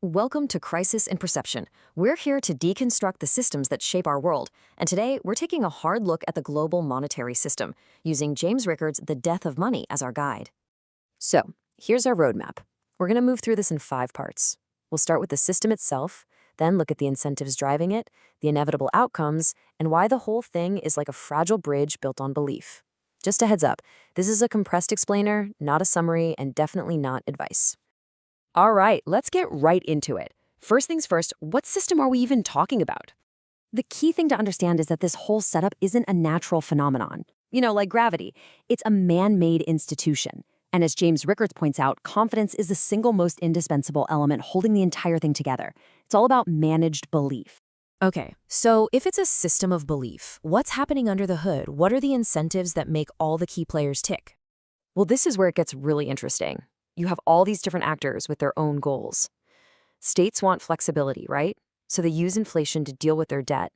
Welcome to Crisis in Perception. We're here to deconstruct the systems that shape our world, and today we're taking a hard look at the global monetary system, using James Rickards' The Death of Money as our guide. So, here's our roadmap. We're going to move through this in 5 parts. We'll start with the system itself, then look at the incentives driving it, the inevitable outcomes, and why the whole thing is like a fragile bridge built on belief. Just a heads up, this is a compressed explainer, not a summary, and definitely not advice. All right, let's get right into it. First things first, what system are we even talking about? The key thing to understand is that this whole setup isn't a natural phenomenon. Like gravity. It's a man-made institution. And as James Rickards points out, confidence is the single most indispensable element holding the entire thing together. It's all about managed belief. Okay, so if it's a system of belief, what's happening under the hood? What are the incentives that make all the key players tick? Well, this is where it gets really interesting. You have all these different actors with their own goals. States want flexibility, right? So they use inflation to deal with their debt.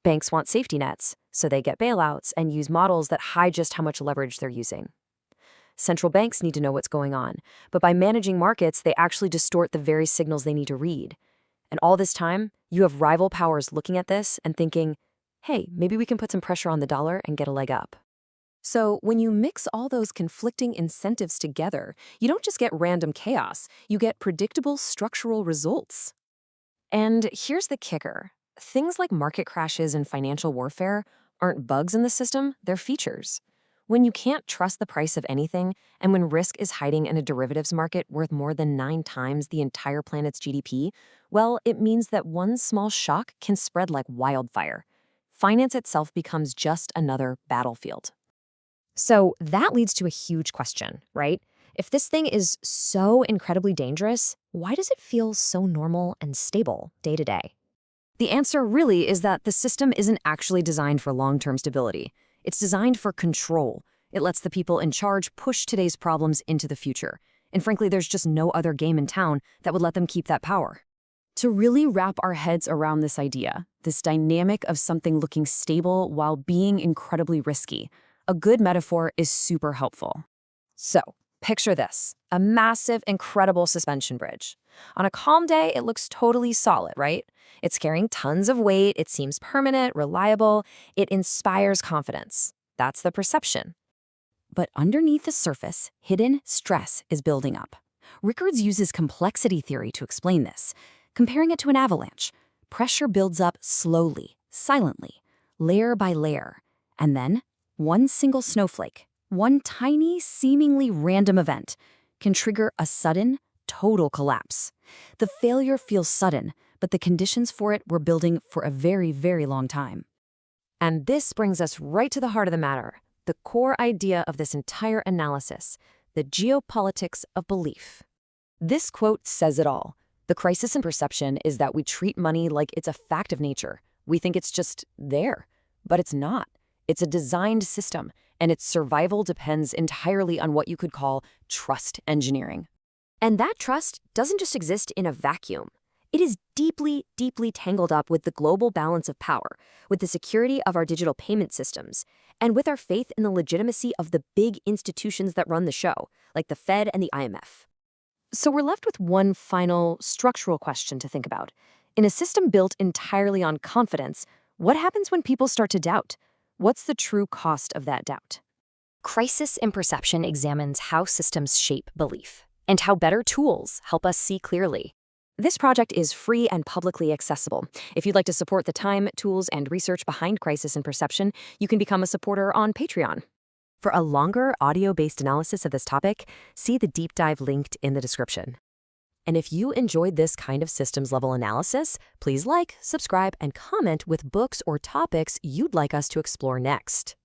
Banks want safety nets, so they get bailouts and use models that hide just how much leverage they're using. Central banks need to know what's going on, but by managing markets, they actually distort the very signals they need to read. And all this time, you have rival powers looking at this and thinking, hey, maybe we can put some pressure on the dollar and get a leg up. So when you mix all those conflicting incentives together, you don't just get random chaos, you get predictable structural results. And here's the kicker. Things like market crashes and financial warfare aren't bugs in the system, they're features. When you can't trust the price of anything, and when risk is hiding in a derivatives market worth more than 9 times the entire planet's GDP, well, it means that one small shock can spread like wildfire. Finance itself becomes just another battlefield. So that leads to a huge question, right? If this thing is so incredibly dangerous, why does it feel so normal and stable day to day? The answer really is that the system isn't actually designed for long-term stability. It's designed for control. It lets the people in charge push today's problems into the future. And frankly, there's just no other game in town that would let them keep that power. To really wrap our heads around this idea, this dynamic of something looking stable while being incredibly risky, a good metaphor is super helpful. So, picture this, a massive, incredible suspension bridge. On a calm day, it looks totally solid, right? It's carrying tons of weight, it seems permanent, reliable, it inspires confidence. That's the perception. But underneath the surface, hidden stress is building up. Rickards uses complexity theory to explain this, comparing it to an avalanche. Pressure builds up slowly, silently, layer by layer, and then one single snowflake, one tiny, seemingly random event, can trigger a sudden, total collapse. The failure feels sudden, but the conditions for it were building for a very, very long time. And this brings us right to the heart of the matter, the core idea of this entire analysis, the geopolitics of belief. This quote says it all. The crisis in perception is that we treat money like it's a fact of nature. We think it's just there, but it's not. It's a designed system, and its survival depends entirely on what you could call trust engineering. And that trust doesn't just exist in a vacuum. It is deeply, deeply tangled up with the global balance of power, with the security of our digital payment systems, and with our faith in the legitimacy of the big institutions that run the show, like the Fed and the IMF. So we're left with one final structural question to think about. In a system built entirely on confidence, what happens when people start to doubt? What's the true cost of that doubt? Crisis in Perception examines how systems shape belief and how better tools help us see clearly. This project is free and publicly accessible. If you'd like to support the time, tools, and research behind Crisis in Perception, you can become a supporter on Patreon. For a longer audio-based analysis of this topic, see the deep dive linked in the description. And if you enjoyed this kind of systems-level analysis, please like, subscribe, and comment with books or topics you'd like us to explore next.